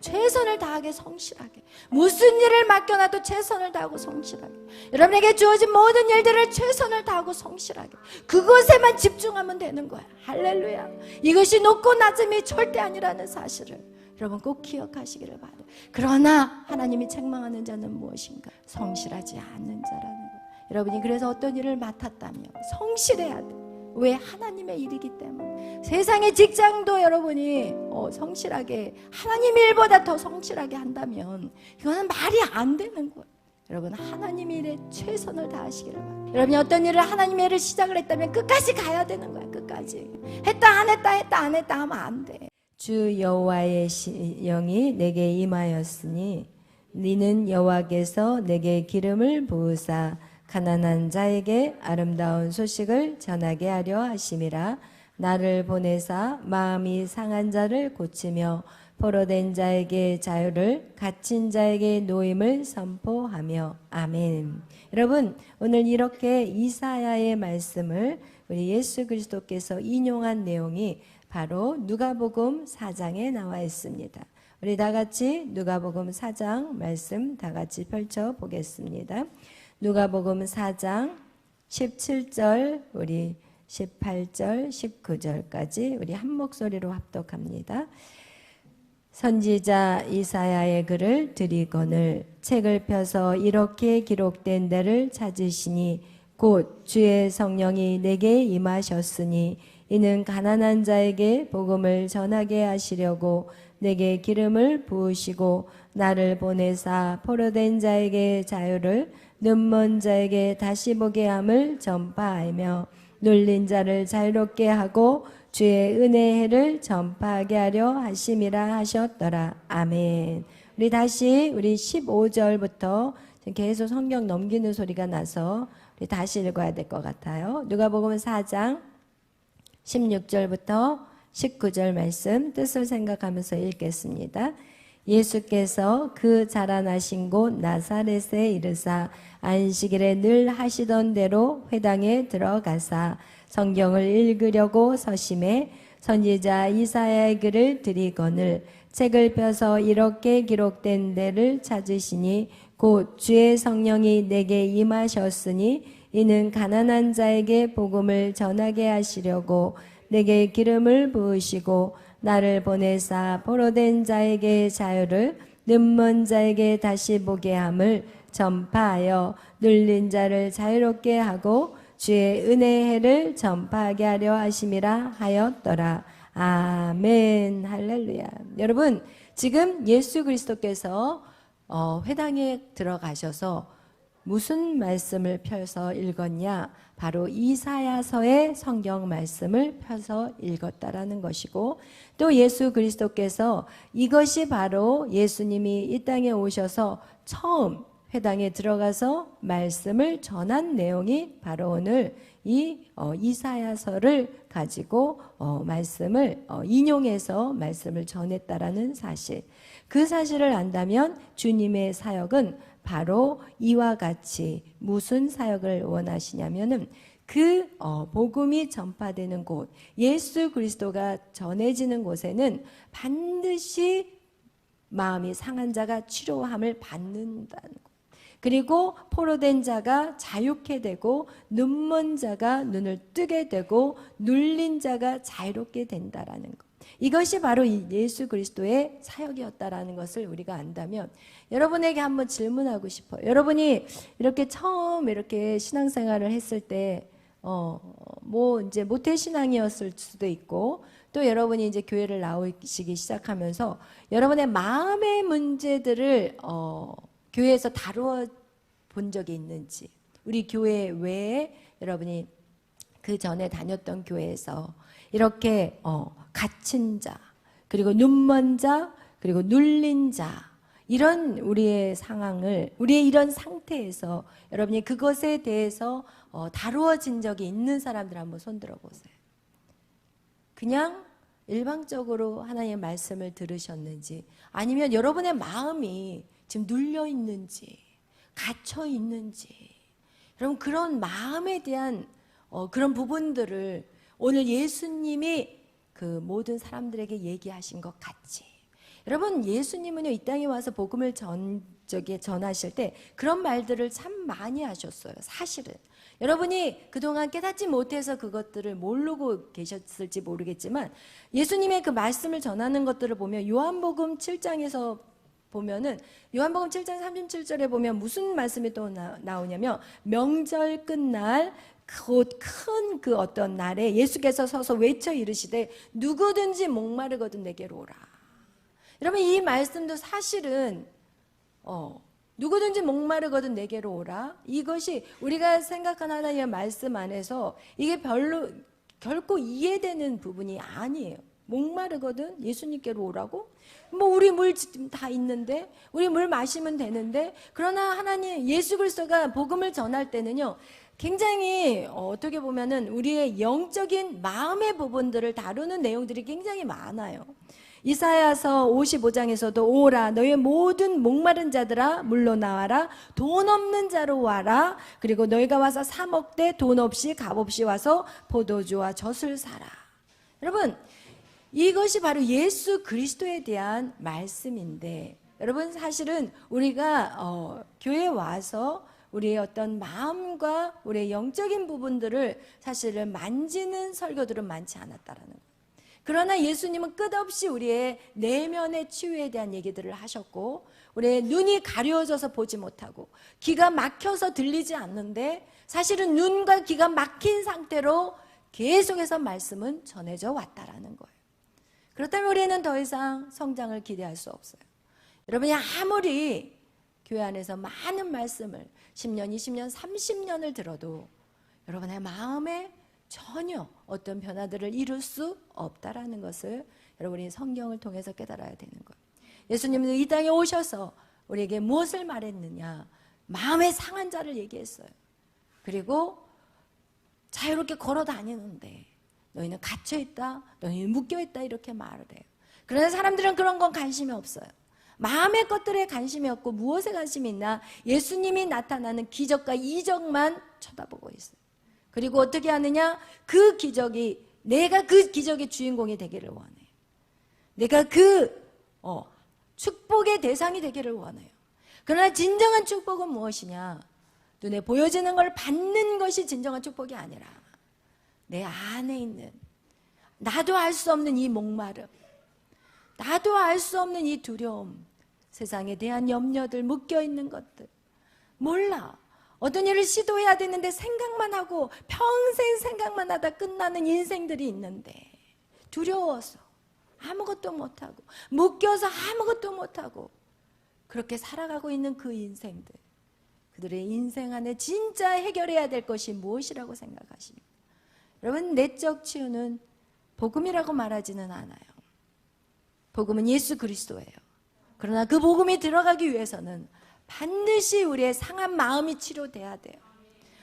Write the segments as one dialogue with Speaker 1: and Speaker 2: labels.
Speaker 1: 최선을 다하게 성실하게, 무슨 일을 맡겨놔도 최선을 다하고 성실하게, 여러분에게 주어진 모든 일들을 최선을 다하고 성실하게, 그것에만 집중하면 되는 거야. 할렐루야. 이것이 높고 낮음이 절대 아니라는 사실을 여러분 꼭 기억하시기를 바라요. 그러나 하나님이 책망하는 자는 무엇인가? 성실하지 않는 자라는 거예요. 여러분이 그래서 어떤 일을 맡았다면 성실해야 돼. 왜? 하나님의 일이기 때문에. 세상의 직장도 여러분이 성실하게, 하나님 일보다 더 성실하게 한다면 이거는 말이 안 되는 거예요. 여러분, 하나님 일에 최선을 다하시기를 바랍니다. 여러분이 어떤 일을 하나님의 일을 시작을 했다면 끝까지 가야 되는 거야. 끝까지. 했다 안 했다 했다 안 했다 하면 안 돼.
Speaker 2: 주 여호와의 영이 내게 임하였으니 너는 여호와께서 내게 기름을 부으사 가난한 자에게 아름다운 소식을 전하게 하려 하심이라. 나를 보내사 마음이 상한 자를 고치며 포로된 자에게 자유를, 갇힌 자에게 노임을 선포하며. 아멘. 여러분, 오늘 이렇게 이사야의 말씀을 우리 예수 그리스도께서 인용한 내용이 바로 누가복음 4장에 나와 있습니다. 우리 다 같이 누가복음 4장 말씀 다 같이 펼쳐 보겠습니다. 누가복음 4장 17절, 우리 18절, 19절까지 우리 한 목소리로 합독합니다. 선지자 이사야의 글을 드리거늘 책을 펴서 이렇게 기록된 데를 찾으시니 곧 주의 성령이 내게 임하셨으니 이는 가난한 자에게 복음을 전하게 하시려고 내게 기름을 부으시고 나를 보내사 포로된 자에게 자유를, 눈먼 자에게 다시 보게 함을 전파하며 눌린 자를 자유롭게 하고 주의 은혜의 해를 전파하게 하려 하심이라 하셨더라. 아멘. 우리 다시 우리 15절부터 계속 성경 넘기는 소리가 나서 우리 다시 읽어야 될 것 같아요. 누가복음 4장 16절부터 19절 말씀 뜻을 생각하면서 읽겠습니다. 예수께서 그 자라나신 곳 나사렛에 이르사 안식일에 늘 하시던 대로 회당에 들어가사 성경을 읽으려고 서심해 선지자 이사야의 글을 드리거늘 책을 펴서 이렇게 기록된 데를 찾으시니 곧 주의 성령이 내게 임하셨으니 이는 가난한 자에게 복음을 전하게 하시려고 내게 기름을 부으시고 나를 보내사 포로된 자에게 자유를, 눈먼 자에게 다시 보게 함을 전파하여 눌린 자를 자유롭게 하고 주의 은혜의 해를 전파하게 하려 하심이라 하였더라. 아멘. 할렐루야. 여러분, 지금 예수 그리스도께서 회당에 들어가셔서 무슨 말씀을 펴서 읽었냐? 바로 이사야서의 성경 말씀을 펴서 읽었다라는 것이고, 또 예수 그리스도께서 이것이 바로 예수님이 이 땅에 오셔서 처음 회당에 들어가서 말씀을 전한 내용이 바로 오늘 이 이사야서를 가지고 말씀을 인용해서 말씀을 전했다라는 사실. 그 사실을 안다면 주님의 사역은 바로 이와 같이 무슨 사역을 원하시냐면은 그 복음이 전파되는 곳, 예수 그리스도가 전해지는 곳에는 반드시 마음이 상한 자가 치료함을 받는다는 것. 그리고 포로된 자가 자유케 되고 눈먼 자가 눈을 뜨게 되고 눌린 자가 자유롭게 된다라는 것. 이것이 바로 예수 그리스도의 사역이었다라는 것을 우리가 안다면 여러분에게 한번 질문하고 싶어요. 여러분이 이렇게 처음 이렇게 신앙생활을 했을 때 뭐 이제 모태신앙이었을 수도 있고 또 여러분이 이제 교회를 나오시기 시작하면서 여러분의 마음의 문제들을 교회에서 다루어 본 적이 있는지, 우리 교회 외에 여러분이 그 전에 다녔던 교회에서 이렇게 갇힌 자, 그리고 눈먼 자, 그리고 눌린 자, 이런 우리의 상황을, 우리의 이런 상태에서 여러분이 그것에 대해서 다루어진 적이 있는 사람들 한번 손들어 보세요. 그냥 일방적으로 하나님의 말씀을 들으셨는지, 아니면 여러분의 마음이 지금 눌려 있는지, 갇혀 있는지, 여러분 그런 마음에 대한 그런 부분들을 오늘 예수님이 그 모든 사람들에게 얘기하신 것 같이 여러분, 예수님은요, 이 땅에 와서 복음을 전하실 때 그런 말들을 참 많이 하셨어요. 사실은 여러분이 그동안 깨닫지 못해서 그것들을 모르고 계셨을지 모르겠지만, 예수님의 그 말씀을 전하는 것들을 보면 요한복음 7장에서 보면은, 요한복음 7장 37절에 보면 무슨 말씀이 또 나오냐면, 명절 끝날 곧 큰 그 어떤 날에 예수께서 서서 외쳐 이르시되 누구든지 목마르거든 내게로 오라. 여러분, 이 말씀도 사실은 누구든지 목마르거든 내게로 오라, 이것이 우리가 생각하는 하나님의 말씀 안에서 이게 결코 이해되는 부분이 아니에요. 목마르거든 예수님께로 오라고? 뭐 우리 물 다 있는데, 우리 물 마시면 되는데. 그러나 하나님 예수 그리스도가 복음을 전할 때는요, 굉장히 어떻게 보면은 우리의 영적인 마음의 부분들을 다루는 내용들이 굉장히 많아요. 이사야서 55장에서도 오라 너의 모든 목마른 자들아 물로 나와라, 돈 없는 자로 와라, 그리고 너희가 와서 사 먹되 돈 없이 값 없이 와서 포도주와 젖을 사라. 여러분, 이것이 바로 예수 그리스도에 대한 말씀인데, 여러분 사실은 우리가 교회에 와서 우리의 어떤 마음과 우리의 영적인 부분들을 사실은 만지는 설교들은 많지 않았다라는 거예요. 그러나 예수님은 끝없이 우리의 내면의 치유에 대한 얘기들을 하셨고, 우리의 눈이 가려져서 보지 못하고 귀가 막혀서 들리지 않는데, 사실은 눈과 귀가 막힌 상태로 계속해서 말씀은 전해져 왔다라는 거예요. 그렇다면 우리는 더 이상 성장을 기대할 수 없어요. 여러분이 아무리 교회 안에서 많은 말씀을 10년, 20년, 30년을 들어도 여러분의 마음에 전혀 어떤 변화들을 이룰 수 없다라는 것을 여러분이 성경을 통해서 깨달아야 되는 거예요. 예수님은 이 땅에 오셔서 우리에게 무엇을 말했느냐? 마음에 상한 자를 얘기했어요. 그리고 자유롭게 걸어 다니는데 너희는 갇혀있다, 너희는 묶여있다, 이렇게 말을 해요. 그러나 사람들은 그런 건 관심이 없어요. 마음의 것들에 관심이 없고 무엇에 관심이 있나? 예수님이 나타나는 기적과 이적만 쳐다보고 있어요. 그리고 어떻게 하느냐? 그 기적이, 내가 그 기적의 주인공이 되기를 원해요. 내가 그 축복의 대상이 되기를 원해요. 그러나 진정한 축복은 무엇이냐? 눈에 보여지는 걸 받는 것이 진정한 축복이 아니라 내 안에 있는, 나도 알 수 없는 이 목마름, 나도 알 수 없는 이 두려움, 세상에 대한 염려들, 묶여있는 것들, 몰라. 어떤 일을 시도해야 되는데 생각만 하고 평생 생각만 하다 끝나는 인생들이 있는데, 두려워서 아무것도 못하고 묶여서 아무것도 못하고 그렇게 살아가고 있는 그 인생들, 그들의 인생 안에 진짜 해결해야 될 것이 무엇이라고 생각하십니까? 여러분, 내적 치유는 복음이라고 말하지는 않아요. 복음은 예수 그리스도예요. 그러나 그 복음이 들어가기 위해서는 반드시 우리의 상한 마음이 치료돼야 돼요.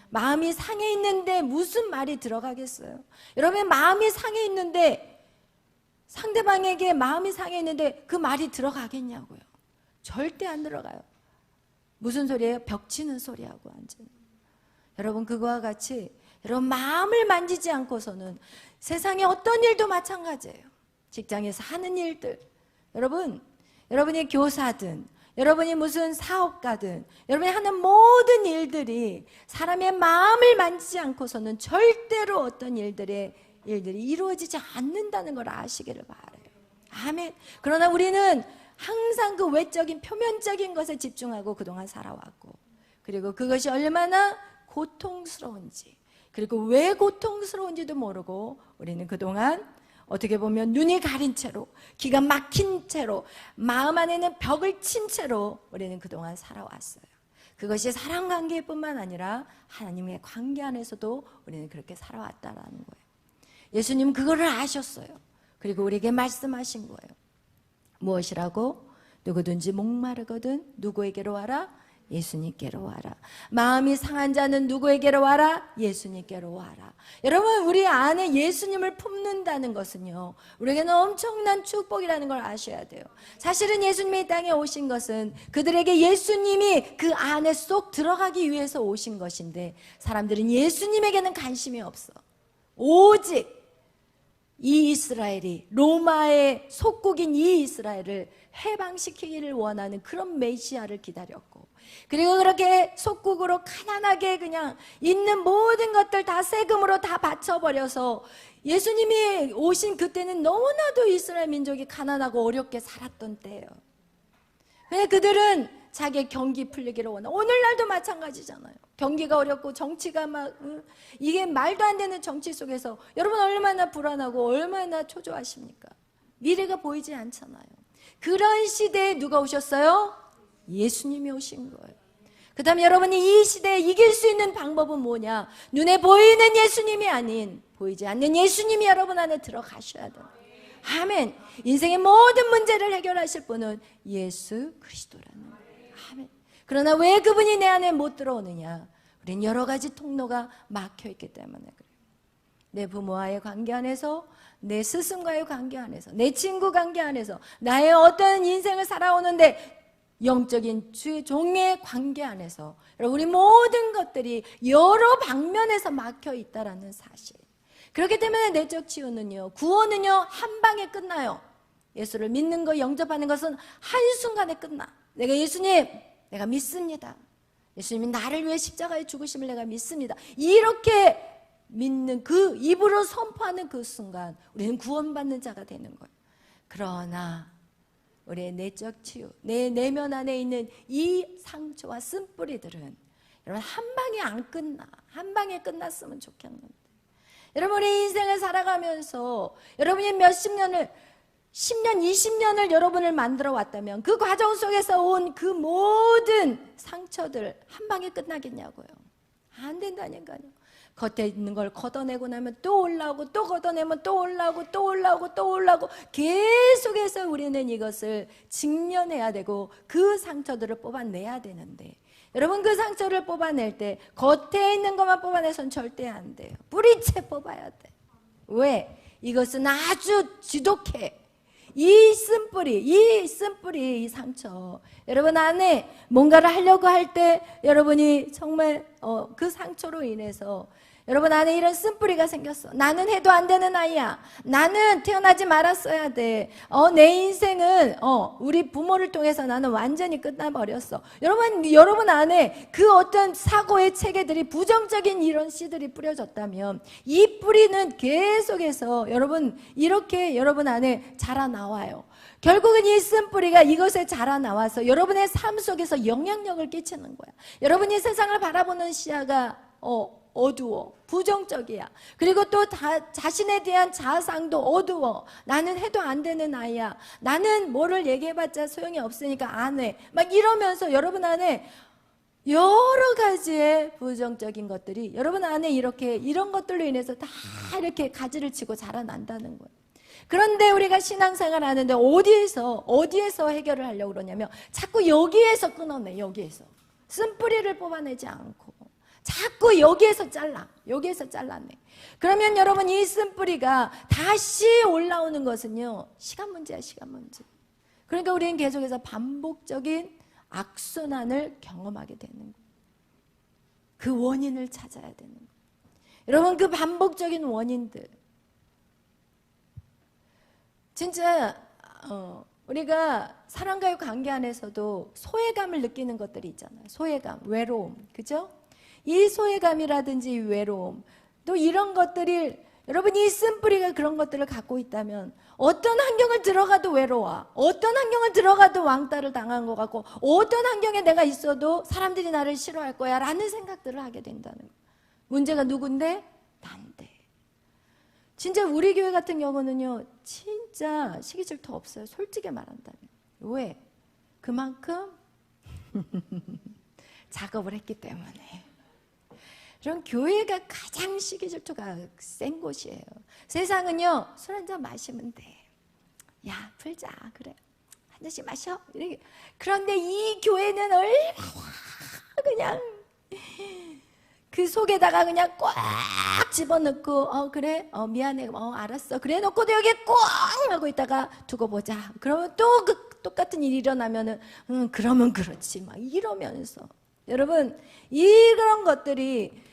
Speaker 2: 마음이 상해 있는데 무슨 말이 들어가겠어요? 여러분의 마음이 상해 있는데, 상대방에게 마음이 상해 있는데 그 말이 들어가겠냐고요? 절대 안 들어가요. 무슨 소리예요? 벽치는 소리하고 완전. 여러분, 그거와 같이 여러분 마음을 만지지 않고서는 세상의 어떤 일도 마찬가지예요. 직장에서 하는 일들, 여러분이 교사든, 여러분이 무슨 사업가든, 여러분이 하는 모든 일들이 사람의 마음을 만지지 않고서는 절대로 어떤 일들이 이루어지지 않는다는 걸 아시기를 바라요. 아멘. 그러나 우리는 항상 그 외적인 표면적인 것에 집중하고 그동안 살아왔고, 그리고 그것이 얼마나 고통스러운지, 그리고 왜 고통스러운지도 모르고 우리는 그동안 어떻게 보면 눈이 가린 채로, 기가 막힌 채로, 마음 안에는 벽을 친 채로 우리는 그동안 살아왔어요. 그것이 사람 관계뿐만 아니라 하나님의 관계 안에서도 우리는 그렇게 살아왔다라는 거예요. 예수님은 그거를 아셨어요. 그리고 우리에게 말씀하신 거예요. 무엇이라고? 누구든지 목마르거든 누구에게로 와라? 예수님께로 와라. 마음이 상한 자는 누구에게로 와라? 예수님께로 와라. 여러분, 우리 안에 예수님을 품는다는 것은요, 우리에게는 엄청난 축복이라는 걸 아셔야 돼요. 사실은 예수님이 이 땅에 오신 것은 그들에게 예수님이 그 안에 쏙 들어가기 위해서 오신 것인데, 사람들은 예수님에게는 관심이 없어. 오직
Speaker 1: 이 이스라엘이, 로마의 속국인 이 이스라엘을 해방시키기를 원하는 그런 메시아를 기다렸고, 그리고 그렇게 속국으로 가난하게 그냥 있는 모든 것들 다 세금으로 다 바쳐버려서, 예수님이 오신 그때는 너무나도 이스라엘 민족이 가난하고 어렵게 살았던 때예요. 왜? 그들은 자기의 경기 풀리기를 원하. 오늘날도 마찬가지잖아요. 경기가 어렵고 정치가 막 이게 말도 안 되는 정치 속에서 여러분 얼마나 불안하고 얼마나 초조하십니까? 미래가 보이지 않잖아요. 그런 시대에 누가 오셨어요? 예수님이 오신 거예요. 그 다음에 여러분이 이 시대에 이길 수 있는 방법은 뭐냐? 눈에 보이는 예수님이 아닌 보이지 않는 예수님이 여러분 안에 들어가셔야 돼요. 아멘. 인생의 모든 문제를 해결하실 분은 예수 그리스도라는 거예요. 아멘. 그러나 왜 그분이 내 안에 못 들어오느냐? 우린 여러 가지 통로가 막혀있기 때문에 그래요. 내 부모와의 관계 안에서, 내 스승과의 관계 안에서, 내 친구 관계 안에서, 나의 어떤 인생을 살아오는데 영적인 주의 종의 관계 안에서 우리 모든 것들이 여러 방면에서 막혀 있다라는 사실. 그렇기 때문에 내적 치유는요, 구원은요 한 방에 끝나요. 예수를 믿는 거, 영접하는 것은 한순간에 끝나. 내가 예수님, 내가 믿습니다. 예수님이 나를 위해 십자가에 죽으심을 내가 믿습니다. 이렇게 믿는 그 입으로 선포하는 그 순간 우리는 구원받는 자가 되는 거예요. 그러나 우리의 내적 치유, 내 내면 안에 있는 이 상처와 쓴뿌리들은 여러분 한 방에 안 끝나. 한 방에 끝났으면 좋겠는데, 여러분 우리 인생을 살아가면서 여러분이 몇십 년을, 10년, 20년을 여러분을 만들어 왔다면 그 과정 속에서 온 그 모든 상처들 한 방에 끝나겠냐고요. 안 된다니까요. 겉에 있는 걸 걷어내고 나면 또 올라오고, 또 걷어내면 또 올라오고, 또 올라오고, 또 올라오고, 계속해서 우리는 이것을 직면해야 되고 그 상처들을 뽑아내야 되는데, 여러분 그 상처를 뽑아낼 때 겉에 있는 것만 뽑아내선 절대 안 돼요. 뿌리채 뽑아야 돼. 왜? 이것은 아주 지독해. 이 쓴뿌리, 이 상처, 여러분 안에 뭔가를 하려고 할 때 여러분이 정말 그 상처로 인해서 여러분 안에 이런 쓴뿌리가 생겼어. 나는 해도 안 되는 아이야. 나는 태어나지 말았어야 돼. 내 인생은 우리 부모를 통해서 나는 완전히 끝나버렸어. 여러분 안에 그 어떤 사고의 체계들이, 부정적인 이런 씨들이 뿌려졌다면 이 뿌리는 계속해서 여러분 이렇게 여러분 안에 자라나와요. 결국은 이 쓴뿌리가 이것에 자라나와서 여러분의 삶 속에서 영향력을 끼치는 거야. 여러분이 세상을 바라보는 시야가 어두워, 부정적이야. 그리고 또 자신에 대한 자아상도 어두워. 나는 해도 안 되는 아이야. 나는 뭐를 얘기해봤자 소용이 없으니까 안 해. 막 이러면서 여러분 안에 여러 가지의 부정적인 것들이 여러분 안에 이렇게 이런 것들로 인해서 다 이렇게 가지를 치고 자라난다는 거예요. 그런데 우리가 신앙생활 하는데 어디에서 해결을 하려고 그러냐면 자꾸 여기에서 끊어내. 여기에서 쓴뿌리를 뽑아내지 않고 자꾸 여기에서 잘라내. 그러면 여러분 이 쓴뿌리가 다시 올라오는 것은요 시간 문제야. 시간 문제. 그러니까 우리는 계속해서 반복적인 악순환을 경험하게 되는 거예요. 그 원인을 찾아야 되는 거예요. 여러분 그 반복적인 원인들, 진짜 우리가 사람과의 관계 안에서도 소외감을 느끼는 것들이 있잖아요. 소외감, 외로움, 그죠? 이 소외감이라든지 외로움, 또 이런 것들이 여러분이 이 쓴뿌리가 그런 것들을 갖고 있다면 어떤 환경을 들어가도 외로워, 어떤 환경을 들어가도 왕따를 당한 것 같고, 어떤 환경에 내가 있어도 사람들이 나를 싫어할 거야 라는 생각들을 하게 된다는 거예요. 문제가 누군데? 난데. 진짜 우리 교회 같은 경우는요 진짜 시기 질투 없어요. 솔직히 말한다면. 왜? 그만큼 작업을 했기 때문에. 그런 교회가 가장 시기 질투가 센 곳이에요. 세상은요 술 한잔 마시면 돼. 야 풀자. 그래 한 잔씩 마셔. 이렇게. 그런데 이 교회는 얼마나 그냥 그 속에다가 그냥 꽉 집어넣고 그래 미안해 알았어 그래 놓고도 여기에 꽉 하고 있다가 두고 보자. 그러면 또 그 똑같은 일이 일어나면은 그러면 그렇지 막 이러면서, 여러분 이런 것들이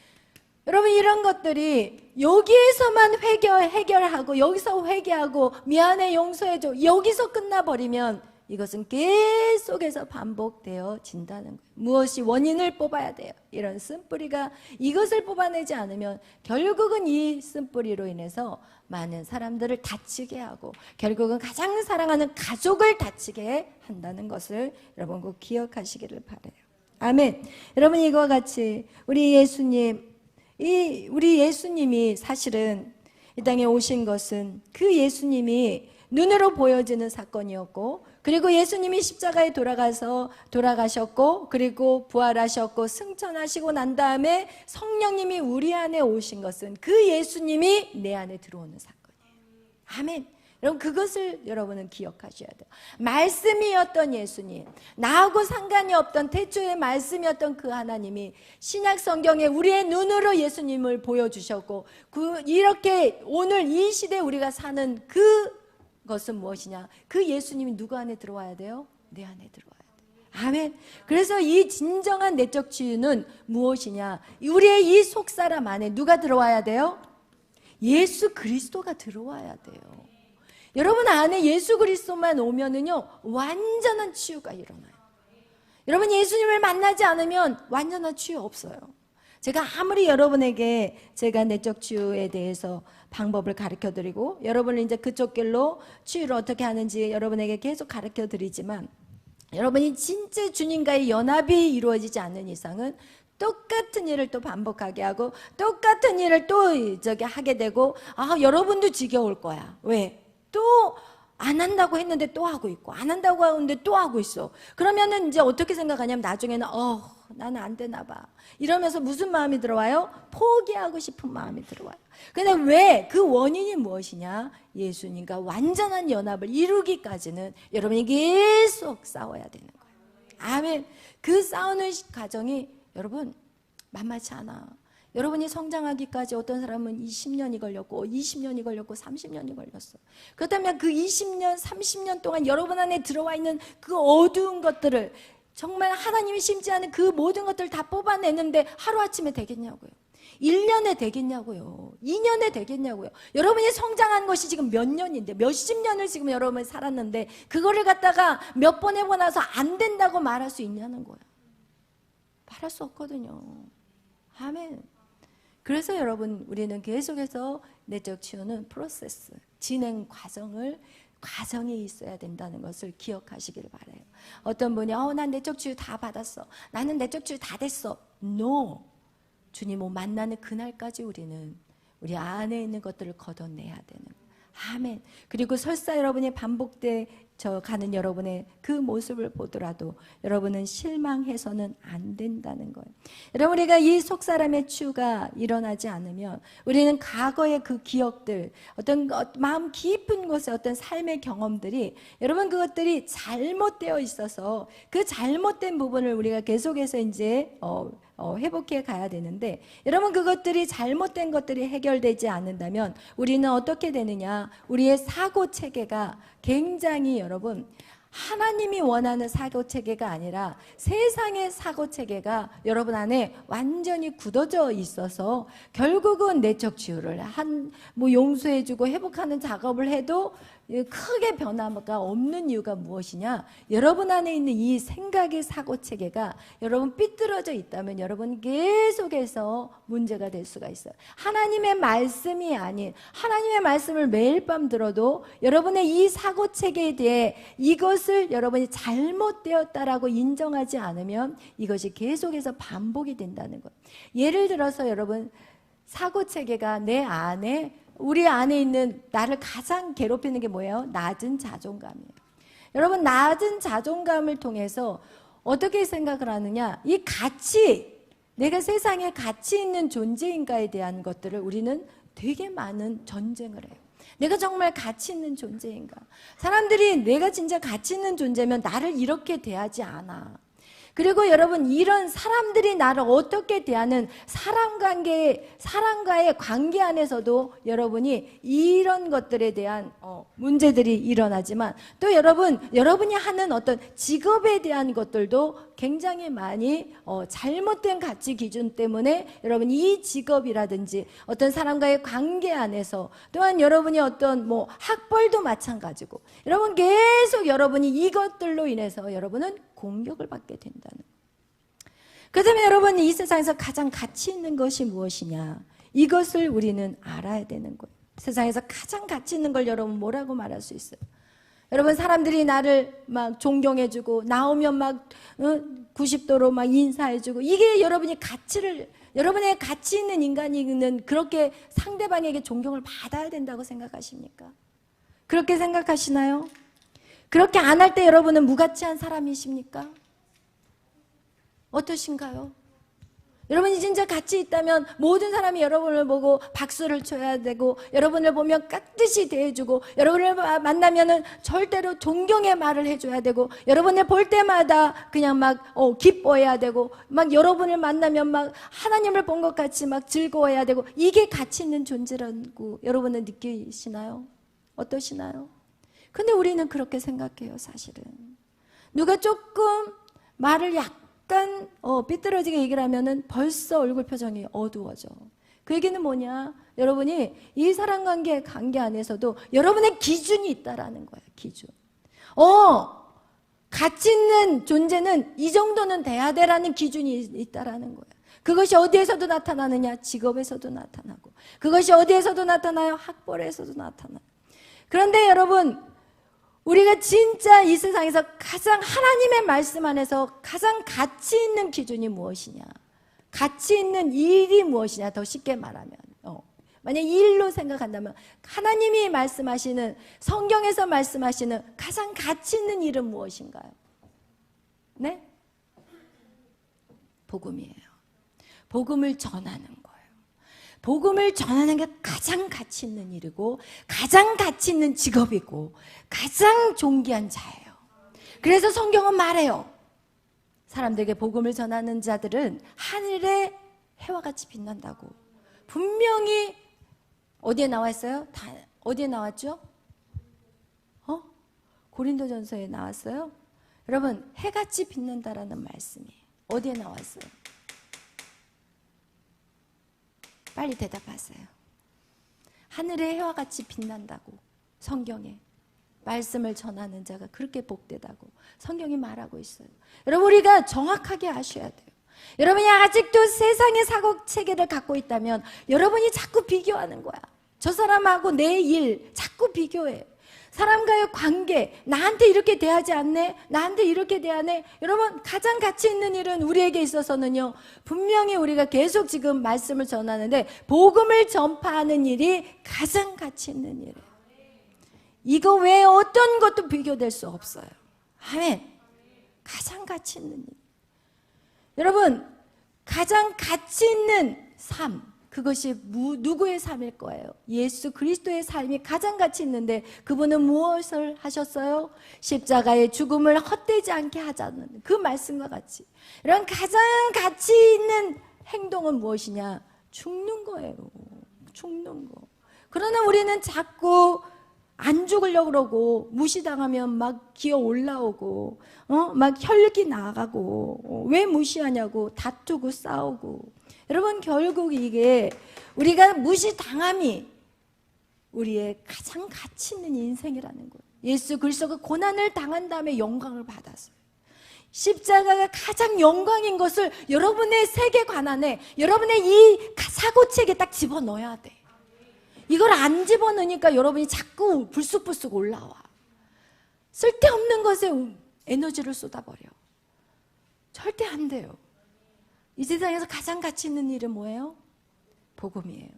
Speaker 1: 여러분 이런 것들이 여기에서만 해결하고 여기서 회개하고 미안해 용서해줘 여기서 끝나버리면 이것은 계속해서 반복되어진다는 거예요. 무엇이 원인을 뽑아야 돼요. 이런 쓴뿌리가 이것을 뽑아내지 않으면 결국은 이 쓴뿌리로 인해서 많은 사람들을 다치게 하고 결국은 가장 사랑하는 가족을 다치게 한다는 것을 여러분 꼭 기억하시기를 바라요. 아멘. 여러분 이거와 같이 우리 예수님이 사실은 이 땅에 오신 것은 그 예수님이 눈으로 보여지는 사건이었고 그리고 예수님이 십자가에 돌아가셨고 그리고 부활하셨고 승천하시고 난 다음에 성령님이 우리 안에 오신 것은 그 예수님이 내 안에 들어오는 사건이에요. 아멘. 여러분 그것을 여러분은 기억하셔야 돼요. 말씀이었던 예수님, 나하고 상관이 없던 태초의 말씀이었던 그 하나님이 신약 성경에 우리의 눈으로 예수님을 보여주셨고 이렇게 오늘 이 시대에 우리가 사는 그것은 무엇이냐? 그 예수님이 누구 안에 들어와야 돼요? 내 안에 들어와야 돼요. 아멘. 그래서 이 진정한 내적 치유는 무엇이냐? 우리의 이 속사람 안에 누가 들어와야 돼요? 예수 그리스도가 들어와야 돼요. 여러분 안에 예수 그리스도만 오면은요 완전한 치유가 일어나요. 여러분 예수님을 만나지 않으면 완전한 치유 없어요. 제가 아무리 여러분에게 제가 내적 치유에 대해서 방법을 가르쳐 드리고 여러분을 이제 그쪽 길로 치유를 어떻게 하는지 여러분에게 계속 가르쳐 드리지만 여러분이 진짜 주님과의 연합이 이루어지지 않는 이상은 똑같은 일을 또 반복하게 하고 똑같은 일을 또 하게 되고 여러분도 지겨울 거야. 왜? 또 안 한다고 했는데 또 하고 있고 안 한다고 하는데 또 하고 있어. 그러면은 이제 어떻게 생각하냐면 나중에는 나는 안 되나 봐 이러면서 무슨 마음이 들어와요? 포기하고 싶은 마음이 들어와요. 근데 왜? 그 원인이 무엇이냐? 예수님과 완전한 연합을 이루기까지는 여러분이 계속 싸워야 되는 거예요. 아멘. 그 싸우는 과정이 여러분 만만치 않아. 여러분이 성장하기까지 어떤 사람은 20년이 걸렸고 20년이 걸렸고 30년이 걸렸어. 그렇다면 그 20년 30년 동안 여러분 안에 들어와 있는 그 어두운 것들을 정말 하나님이 심지 않은 그 모든 것들을 다 뽑아내는데 하루아침에 되겠냐고요. 1년에 되겠냐고요. 2년에 되겠냐고요. 여러분이 성장한 것이 지금 몇 년인데 몇십 년을 지금 여러분이 살았는데 그거를 갖다가 몇 번 해보고 나서 안 된다고 말할 수 있냐는 거예요. 말할 수 없거든요. 아멘. 그래서 여러분 우리는 계속해서 내적 치유는 프로세스, 진행 과정이 있어야 된다는 것을 기억하시길 바라요. 어떤 분이 난 내적 치유 다 받았어. 나는 내적 치유 다 됐어. No. 주님을 만나는 그날까지 우리는 우리 안에 있는 것들을 걷어내야 되는 거예요. 아멘. 그리고 설사 여러분이 반복돼 가는 여러분의 그 모습을 보더라도 여러분은 실망해서는 안 된다는 거예요. 여러분 우리가 이 속사람의 치유가 일어나지 않으면 우리는 과거의 그 기억들 어떤 마음 깊은 곳에 어떤 삶의 경험들이 여러분 그것들이 잘못되어 있어서 그 잘못된 부분을 우리가 계속해서 이제 회복해 가야 되는데 여러분 그것들이 잘못된 것들이 해결되지 않는다면 우리는 어떻게 되느냐? 우리의 사고 체계가 굉장히 여러분 하나님이 원하는 사고 체계가 아니라 세상의 사고 체계가 여러분 안에 완전히 굳어져 있어서 결국은 내적 치유를 용서해주고 회복하는 작업을 해도 크게 변화가 없는 이유가 무엇이냐? 여러분 안에 있는 이 생각의 사고 체계가 여러분 삐뚤어져 있다면 여러분 계속해서 문제가 될 수가 있어요. 하나님의 말씀이 아닌 하나님의 말씀을 매일 밤 들어도 여러분의 이 사고 체계에 대해 이것을 여러분이 잘못되었다라고 인정하지 않으면 이것이 계속해서 반복이 된다는 거예요. 예를 들어서 여러분 사고 체계가 내 안에 우리 안에 있는 나를 가장 괴롭히는 게 뭐예요? 낮은 자존감이에요. 여러분 낮은 자존감을 통해서 어떻게 생각을 하느냐? 이 가치, 내가 세상에 가치 있는 존재인가에 대한 것들을 우리는 되게 많은 전쟁을 해요. 내가 정말 가치 있는 존재인가? 사람들이 내가 진짜 가치 있는 존재면 나를 이렇게 대하지 않아. 그리고 여러분, 이런 사람들이 나를 어떻게 대하는 사람과의 관계 안에서도 여러분이 이런 것들에 대한 문제들이 일어나지만, 또 여러분이 하는 어떤 직업에 대한 것들도 굉장히 많이 잘못된 가치 기준 때문에 여러분 이 직업이라든지 어떤 사람과의 관계 안에서, 또한 여러분이 어떤 학벌도 마찬가지고, 여러분 계속 여러분이 이것들로 인해서 여러분은 공격을 받게 된다는. 그렇다면 여러분, 이 세상에서 가장 가치 있는 것이 무엇이냐, 이것을 우리는 알아야 되는 거예요. 세상에서 가장 가치 있는 걸 여러분 뭐라고 말할 수 있어요? 여러분, 사람들이 나를 막 존경해주고, 나오면 막 90도로 막 인사해주고, 이게 여러분의 가치 있는 인간이는 그렇게 상대방에게 존경을 받아야 된다고 생각하십니까? 그렇게 생각하시나요? 그렇게 안 할 때 여러분은 무가치한 사람이십니까? 어떠신가요? 여러분이 진짜 가치 있다면 모든 사람이 여러분을 보고 박수를 쳐야 되고, 여러분을 보면 깍듯이 대해주고, 여러분을 만나면은 절대로 존경의 말을 해줘야 되고, 여러분을 볼 때마다 그냥 막 기뻐해야 되고, 막 여러분을 만나면 막 하나님을 본 것 같이 막 즐거워해야 되고, 이게 가치 있는 존재라고 여러분은 느끼시나요? 어떠시나요? 근데 우리는 그렇게 생각해요. 사실은 누가 조금 말을 약간 삐뚤어지게 얘기를 하면은 벌써 얼굴 표정이 어두워져. 그 얘기는 뭐냐, 여러분이 이 사람관계 안에서도 여러분의 기준이 있다라는 거예요. 기준. 가치 있는 존재는 이 정도는 돼야 돼라는 기준이 있다라는 거예요. 그것이 어디에서도 나타나느냐? 직업에서도 나타나고, 그것이 어디에서도 나타나요? 학벌에서도 나타나요. 그런데 여러분, 우리가 진짜 이 세상에서 가장 하나님의 말씀 안에서 가장 가치 있는 기준이 무엇이냐, 가치 있는 일이 무엇이냐, 더 쉽게 말하면 만약 일로 생각한다면 하나님이 말씀하시는, 성경에서 말씀하시는 가장 가치 있는 일은 무엇인가요? 네? 복음이에요. 복음을 전하는 거예요. 복음을 전하는 게 가장 가치 있는 일이고, 가장 가치 있는 직업이고, 가장 존귀한 자예요. 그래서 성경은 말해요. 사람들에게 복음을 전하는 자들은 하늘의 해와 같이 빛난다고. 분명히 어디에 나와 있어요? 어디에 나왔죠? 고린도전서에 나왔어요. 여러분, 해같이 빛난다라는 말씀이 어디에 나왔어요? 빨리 대답하세요. 하늘의 해와 같이 빛난다고 성경에 말씀을 전하는 자가 그렇게 복되다고 성경이 말하고 있어요. 여러분, 우리가 정확하게 아셔야 돼요. 여러분이 아직도 세상의 사고 체계를 갖고 있다면 여러분이 자꾸 비교하는 거야. 저 사람하고 내 일 자꾸 비교해. 사람과의 관계, 나한테 이렇게 대하지 않네, 나한테 이렇게 대하네. 여러분, 가장 가치 있는 일은 우리에게 있어서는요, 분명히 우리가 계속 지금 말씀을 전하는데 복음을 전파하는 일이 가장 가치 있는 일이에요. 이거 외에 어떤 것도 비교될 수 없어요. 아멘. 가장 가치 있는 일. 여러분, 가장 가치 있는 삶, 그것이 누구의 삶일 거예요? 예수 그리스도의 삶이 가장 가치 있는데, 그분은 무엇을 하셨어요? 십자가의 죽음을 헛되지 않게 하자는 그 말씀과 같이, 이런 가장 가치 있는 행동은 무엇이냐? 죽는 거예요. 죽는 거. 그러나 우리는 자꾸 안 죽으려고 그러고, 무시당하면 막 기어 올라오고, 막 혈기 나가고, 왜 무시하냐고 다투고 싸우고. 여러분, 결국 이게 우리가 무시당함이 우리의 가장 가치 있는 인생이라는 거예요. 예수 그리스도가 고난을 당한 다음에 영광을 받았어요. 십자가가 가장 영광인 것을 여러분의 세계관 안에, 여러분의 이 사고책에 딱 집어넣어야 돼. 이걸 안 집어넣으니까 여러분이 자꾸 불쑥불쑥 올라와. 쓸데없는 것에 에너지를 쏟아버려. 절대 안 돼요. 이 세상에서 가장 가치 있는 일은 뭐예요? 복음이에요.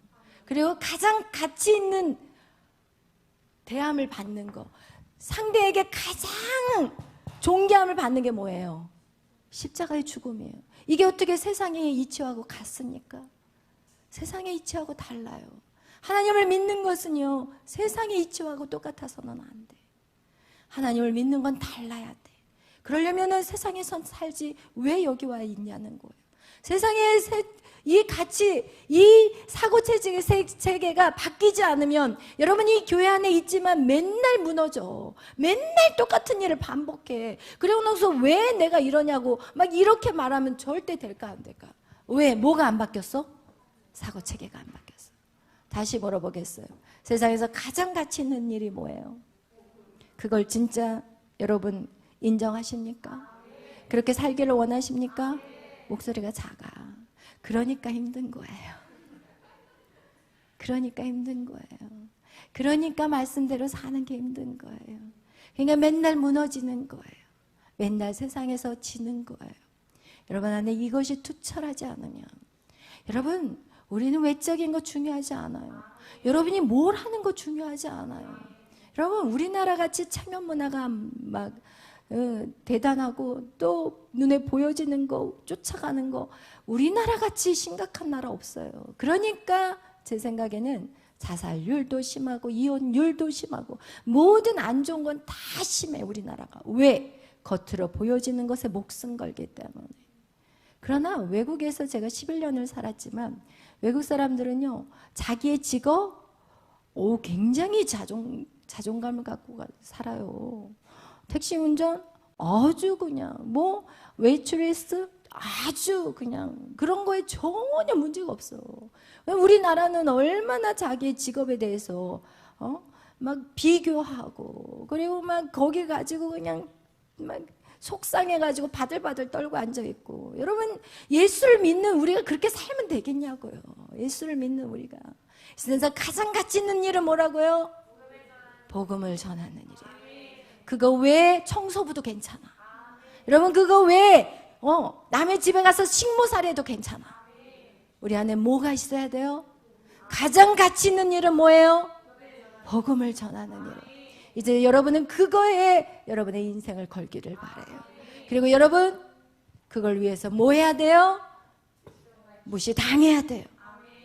Speaker 1: 그리고 가장 가치 있는 대함을 받는 거, 상대에게 가장 존귀함을 받는 게 뭐예요? 십자가의 죽음이에요. 이게 어떻게 세상의 이치하고 같습니까? 세상의 이치하고 달라요. 하나님을 믿는 것은요, 세상의 이치하고 똑같아서는 안 돼. 하나님을 믿는 건 달라야 돼. 그러려면은 세상에선 살지 왜 여기 와 있냐는 거예요. 세상에 이 가치, 이 사고 체계가 바뀌지 않으면 여러분 이 교회 안에 있지만 맨날 무너져. 맨날 똑같은 일을 반복해. 그리고 나서 왜 내가 이러냐고 막 이렇게 말하면 절대 될까 안 될까? 왜? 뭐가 안 바뀌었어? 사고 체계가 안 바뀌었어. 다시 물어보겠어요. 세상에서 가장 가치 있는 일이 뭐예요? 그걸 진짜 여러분 인정하십니까? 그렇게 살기를 원하십니까? 목소리가 작아. 그러니까 힘든 거예요. 그러니까 힘든 거예요. 그러니까 말씀대로 사는 게 힘든 거예요. 그러니까 맨날 무너지는 거예요. 맨날 세상에서 지는 거예요. 여러분 안에 이것이 투철하지 않으면, 여러분 우리는 외적인 거 중요하지 않아요. 여러분이 뭘 하는 거 중요하지 않아요. 여러분 우리나라 같이 체면 문화가 막 대단하고 또 눈에 보여지는 거 쫓아가는 거 우리나라 같이 심각한 나라 없어요. 그러니까 제 생각에는 자살률도 심하고 이혼율도 심하고 모든 안 좋은 건 다 심해 우리나라가. 왜? 겉으로 보여지는 것에 목숨 걸기 때문에. 그러나 외국에서 제가 11년을 살았지만 외국 사람들은요 자기의 직업 굉장히 자존감을 갖고 살아요. 택시 운전 아주 그냥 웨이트리스 아주 그냥 그런 거에 전혀 문제가 없어. 우리나라는 얼마나 자기의 직업에 대해서 막 비교하고 그리고 막 거기 가지고 그냥 막 속상해가지고 바들바들 떨고 앉아있고. 여러분 예수를 믿는 우리가 그렇게 살면 되겠냐고요. 예수를 믿는 우리가. 세상에서 가장 가치 있는 일은 뭐라고요? 복음을 전하는 일이에요. 그거 외에 청소부도 괜찮아. 여러분 그거 외에 남의 집에 가서 식모살이해도 괜찮아. 우리 안에 뭐가 있어야 돼요? 가장 가치 있는 일은 뭐예요? 복음을 전하는 일. 이제 여러분은 그거에 여러분의 인생을 걸기를 바라요. 그리고 여러분 그걸 위해서 뭐 해야 돼요? 무시당해야 돼요.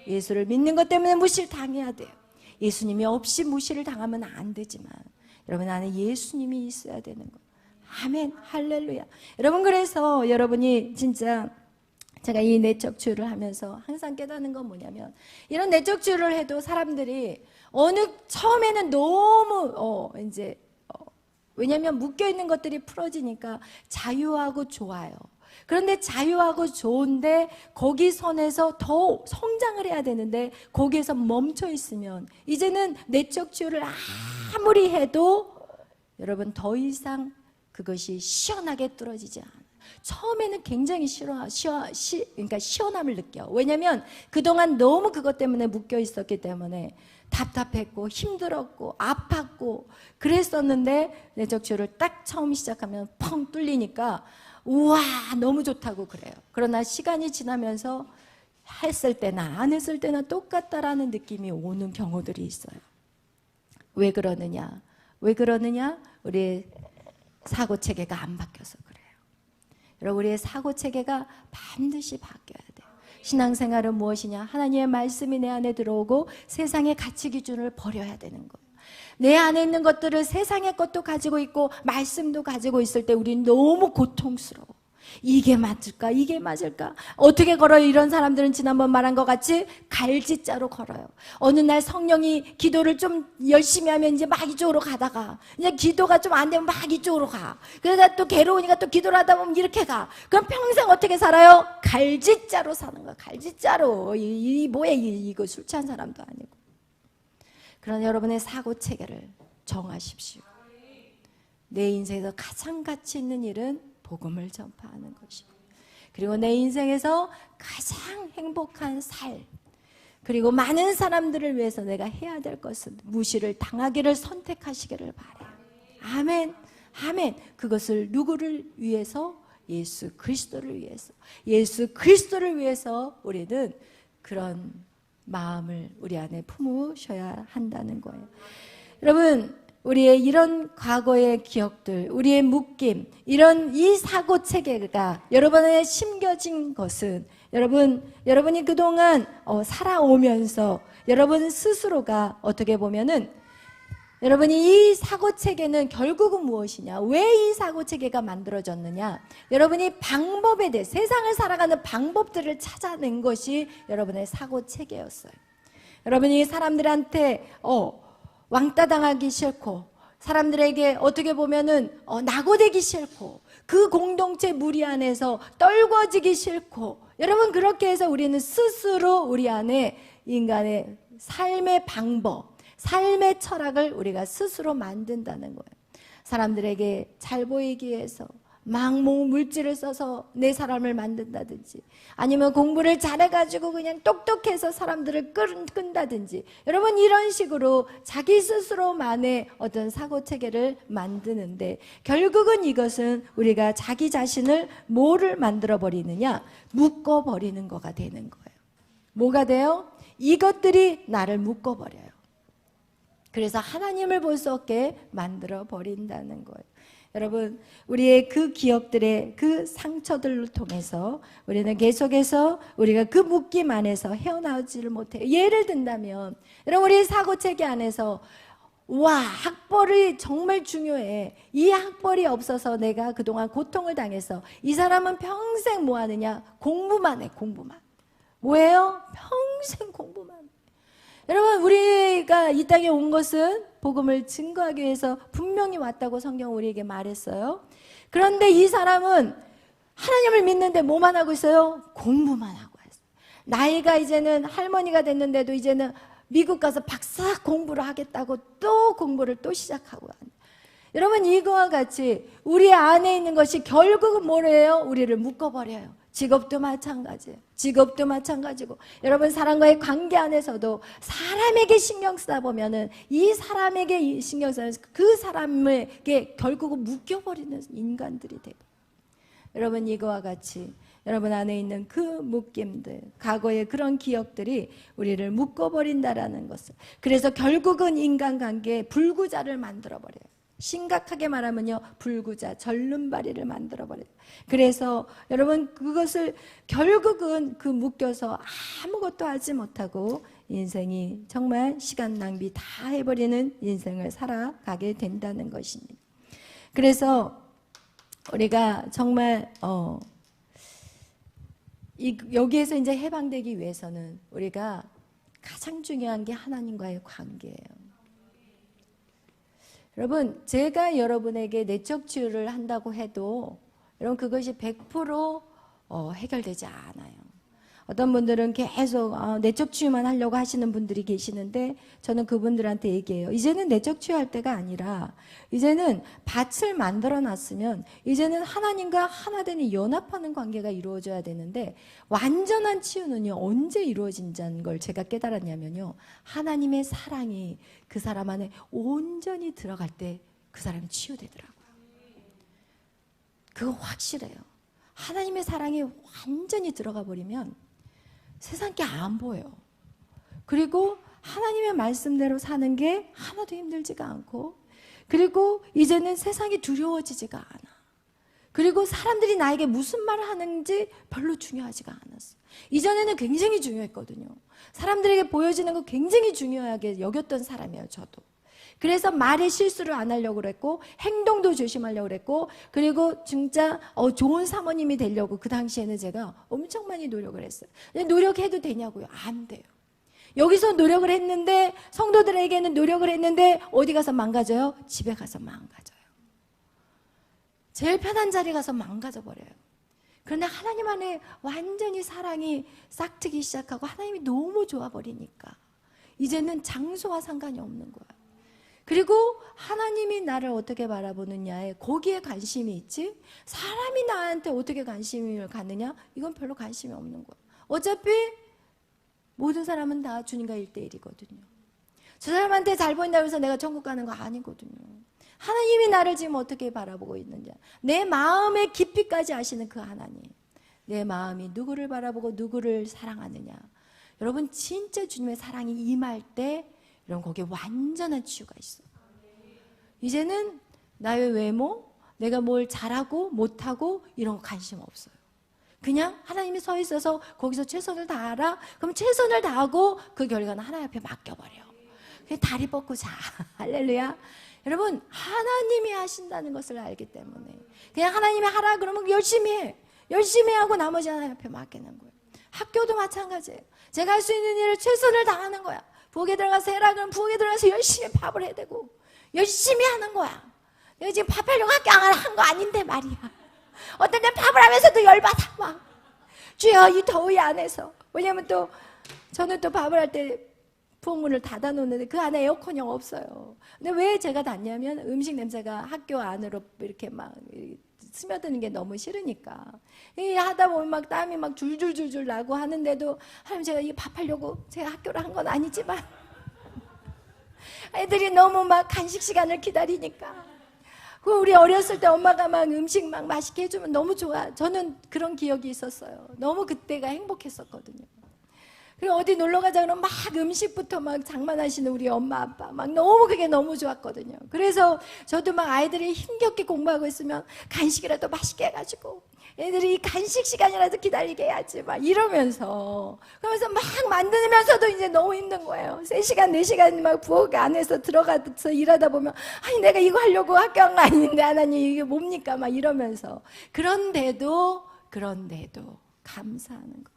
Speaker 1: 예수를 믿는 것 때문에 무시당해야 돼요. 예수님이 없이 무시를 당하면 안 되지만 여러분 안에 예수님이 있어야 되는 거예요. 아멘, 할렐루야. 여러분 그래서 여러분이 진짜 제가 이 내적 치유를 하면서 항상 깨닫는 건 뭐냐면 이런 내적 치유를 해도 사람들이 처음에는 너무 왜냐하면 묶여있는 것들이 풀어지니까 자유하고 좋아요. 그런데 자유하고 좋은데 거기 선에서 더 성장을 해야 되는데 거기에서 멈춰 있으면 이제는 내적 치유를 아무리 해도 여러분 더 이상 그것이 시원하게 뚫어지지 않아요. 처음에는 굉장히 그러니까 시원함을 느껴. 왜냐하면 그동안 너무 그것 때문에 묶여 있었기 때문에 답답했고 힘들었고 아팠고 그랬었는데 내적 치유를 딱 처음 시작하면 펑 뚫리니까 우와 너무 좋다고 그래요. 그러나 시간이 지나면서 했을 때나 안 했을 때나 똑같다라는 느낌이 오는 경우들이 있어요. 왜 그러느냐? 우리의 사고체계가 안 바뀌어서 그래요. 여러분 우리의 사고체계가 반드시 바뀌어야 돼요. 신앙생활은 무엇이냐? 하나님의 말씀이 내 안에 들어오고 세상의 가치 기준을 버려야 되는 거예요. 내 안에 있는 것들을 세상의 것도 가지고 있고 말씀도 가지고 있을 때 우리는 너무 고통스러워. 이게 맞을까? 이게 맞을까? 어떻게 걸어요? 이런 사람들은 지난번 말한 것 같이 갈지자로 걸어요. 어느 날 성령이 기도를 좀 열심히 하면 이제 막 이쪽으로 가다가 이제 기도가 좀 안 되면 막 이쪽으로 가. 그러다 또 괴로우니까 또 기도를 하다 보면 이렇게 가. 그럼 평생 어떻게 살아요? 갈지자로 사는 거야. 갈지자로. 이거 술 취한 사람도 아니고. 그러나 여러분의 사고 체계를 정하십시오. 내 인생에서 가장 가치 있는 일은 복음을 전파하는 것이고, 그리고 내 인생에서 가장 행복한 삶, 그리고 많은 사람들을 위해서 내가 해야 될 것은 무시를 당하기를 선택하시기를 바라요. 아멘, 아멘. 그것을 누구를 위해서? 예수 그리스도를 위해서. 예수 그리스도를 위해서 우리는 그런 마음을 우리 안에 품으셔야 한다는 거예요. 여러분, 우리의 이런 과거의 기억들, 우리의 묶임, 이 사고 체계가 여러분에 심겨진 것은 여러분이 그동안 살아오면서 여러분 스스로가 어떻게 보면은 여러분이 이 사고체계는 결국은 무엇이냐? 왜 이 사고체계가 만들어졌느냐? 여러분이 방법에 대해 세상을 살아가는 방법들을 찾아낸 것이 여러분의 사고체계였어요. 여러분이 사람들한테 왕따 당하기 싫고 사람들에게 어떻게 보면은 낙오되기 싫고 그 공동체 무리 안에서 떨궈지기 싫고 여러분 그렇게 해서 우리는 스스로 우리 안에 인간의 삶의 방법, 삶의 철학을 우리가 스스로 만든다는 거예요. 사람들에게 잘 보이기 위해서 막 물질을 써서 내 사람을 만든다든지 아니면 공부를 잘해가지고 그냥 똑똑해서 사람들을 끈다든지 여러분 이런 식으로 자기 스스로만의 어떤 사고체계를 만드는데 결국은 이것은 우리가 자기 자신을 뭐를 만들어버리느냐? 묶어버리는 거가 되는 거예요. 뭐가 돼요? 이것들이 나를 묶어버려요. 그래서 하나님을 볼 수 없게 만들어버린다는 거예요. 여러분 우리의 그 기억들의 그 상처들을 통해서 우리는 계속해서 우리가 그 묶임 안에서 헤어나오지를 못해요. 예를 든다면 여러분 우리 사고체계 안에서 와 학벌이 정말 중요해. 이 학벌이 없어서 내가 그동안 고통을 당해서 이 사람은 평생 뭐 하느냐? 공부만 해. 공부만. 뭐예요? 평생 공부만. 여러분 우리가 이 땅에 온 것은 복음을 증거하기 위해서 분명히 왔다고 성경은 우리에게 말했어요. 그런데 이 사람은 하나님을 믿는데 뭐만 하고 있어요? 공부만 하고 있어요. 나이가 이제는 할머니가 됐는데도 이제는 미국 가서 박사 공부를 하겠다고 또 공부를 또 시작하고 합니다. 여러분 이거와 같이 우리 안에 있는 것이 결국은 뭐래요? 우리를 묶어버려요. 직업도 마찬가지예요. 직업도 마찬가지고 여러분 사람과의 관계 안에서도 사람에게 신경 쓰다 보면은 이 사람에게 신경 쓰면서 그 사람에게 결국은 묶여버리는 인간들이 돼요. 여러분 이거와 같이 여러분 안에 있는 그 묶임들 과거의 그런 기억들이 우리를 묶어버린다라는 것을 그래서 결국은 인간관계에 불구자를 만들어버려요. 심각하게 말하면요 불구자 절름발이를 만들어버려요. 그래서 여러분 그것을 결국은 그 묶여서 아무것도 하지 못하고 인생이 정말 시간 낭비 다 해버리는 인생을 살아가게 된다는 것입니다. 그래서 우리가 정말 여기에서 이제 해방되기 위해서는 우리가 가장 중요한 게 하나님과의 관계예요. 여러분 제가 여러분에게 내적 치유를 한다고 해도 여러분 그것이 100% 해결되지 않아요. 어떤 분들은 계속 내적 치유만 하려고 하시는 분들이 계시는데 저는 그분들한테 얘기해요. 이제는 내적 치유할 때가 아니라 이제는 밭을 만들어 놨으면 이제는 하나님과 하나 되는 연합하는 관계가 이루어져야 되는데 완전한 치유는요 언제 이루어진다는 걸 제가 깨달았냐면요 하나님의 사랑이 그 사람 안에 온전히 들어갈 때 그 사람이 치유되더라고요. 그거 확실해요. 하나님의 사랑이 완전히 들어가 버리면 세상 게 안 보여. 그리고 하나님의 말씀대로 사는 게 하나도 힘들지가 않고 그리고 이제는 세상이 두려워지지가 않아. 그리고 사람들이 나에게 무슨 말을 하는지 별로 중요하지가 않았어. 이전에는 굉장히 중요했거든요. 사람들에게 보여지는 거 굉장히 중요하게 여겼던 사람이에요, 저도. 그래서 말에 실수를 안 하려고 그랬고 행동도 조심하려고 그랬고 그리고 진짜 좋은 사모님이 되려고 그 당시에는 제가 엄청 많이 노력을 했어요. 노력해도 되냐고요? 안 돼요. 여기서 노력을 했는데 성도들에게는 노력을 했는데 어디 가서 망가져요? 집에 가서 망가져요. 제일 편한 자리 가서 망가져 버려요. 그런데 하나님 안에 완전히 사랑이 싹트기 시작하고 하나님이 너무 좋아 버리니까 이제는 장소와 상관이 없는 거예요. 그리고 하나님이 나를 어떻게 바라보느냐에 거기에 관심이 있지 사람이 나한테 어떻게 관심을 갖느냐 이건 별로 관심이 없는 거야. 어차피 모든 사람은 다 주님과 1대1이거든요. 저 사람한테 잘 보인다고 해서 내가 천국 가는 거 아니거든요. 하나님이 나를 지금 어떻게 바라보고 있는지 내 마음의 깊이까지 아시는 그 하나님 내 마음이 누구를 바라보고 누구를 사랑하느냐 여러분 진짜 주님의 사랑이 임할 때 여러분 거기에 완전한 치유가 있어요. 이제는 나의 외모, 내가 뭘 잘하고 못하고 이런 거 관심 없어요. 그냥 하나님이 서 있어서 거기서 최선을 다하라. 그럼 최선을 다하고 그 결과는 하나님 앞에 맡겨버려요. 다리 뻗고 자. 할렐루야. 여러분, 하나님이 하신다는 것을 알기 때문에 그냥 하나님이 하라 그러면 열심히 해. 열심히 하고 나머지 하나님 앞에 맡기는 거예요. 학교도 마찬가지예요. 제가 할 수 있는 일을 최선을 다하는 거야. 부엌에 들어가서 해라 그러면 부엌에 들어가서 열심히 밥을 해야 되고 열심히 하는 거야. 내가 지금 밥 하려고 학교 안 한 거 아닌데 말이야. 어떤 때 밥을 하면서도 열받아 막. 주여 이 더위 안에서. 왜냐면 또 저는 또 밥을 할 때 부엌문을 닫아놓는데 그 안에 에어컨이 없어요. 근데 왜 제가 닫냐면 음식 냄새가 학교 안으로 이렇게 막 스며드는 게 너무 싫으니까. 이 하다 보면 막 땀이 막 줄줄줄줄 나고 하는데도 하나님 제가 이 밥하려고 제가 학교를 한 건 아니지만 애들이 너무 막 간식 시간을 기다리니까. 그 우리 어렸을 때 엄마가 막 음식 막 맛있게 해주면 너무 좋아. 저는 그런 기억이 있었어요. 너무 그때가 행복했었거든요. 그리고 어디 놀러 가자 그러면 막 음식부터 막 장만하시는 우리 엄마 아빠 막 너무 그게 너무 좋았거든요. 그래서 저도 막 아이들이 힘겹게 공부하고 있으면 간식이라도 맛있게 해가지고 애들이 간식 시간이라도 기다리게 해야지 막 이러면서 그러면서 막 만들면서도 이제 너무 힘든 거예요. 3시간 4시간 막 부엌 안에서 들어가서 일하다 보면 아니 내가 이거 하려고 학교 간 거 아닌데 하나님 이게 뭡니까 막 이러면서 그런데도 감사하는 거.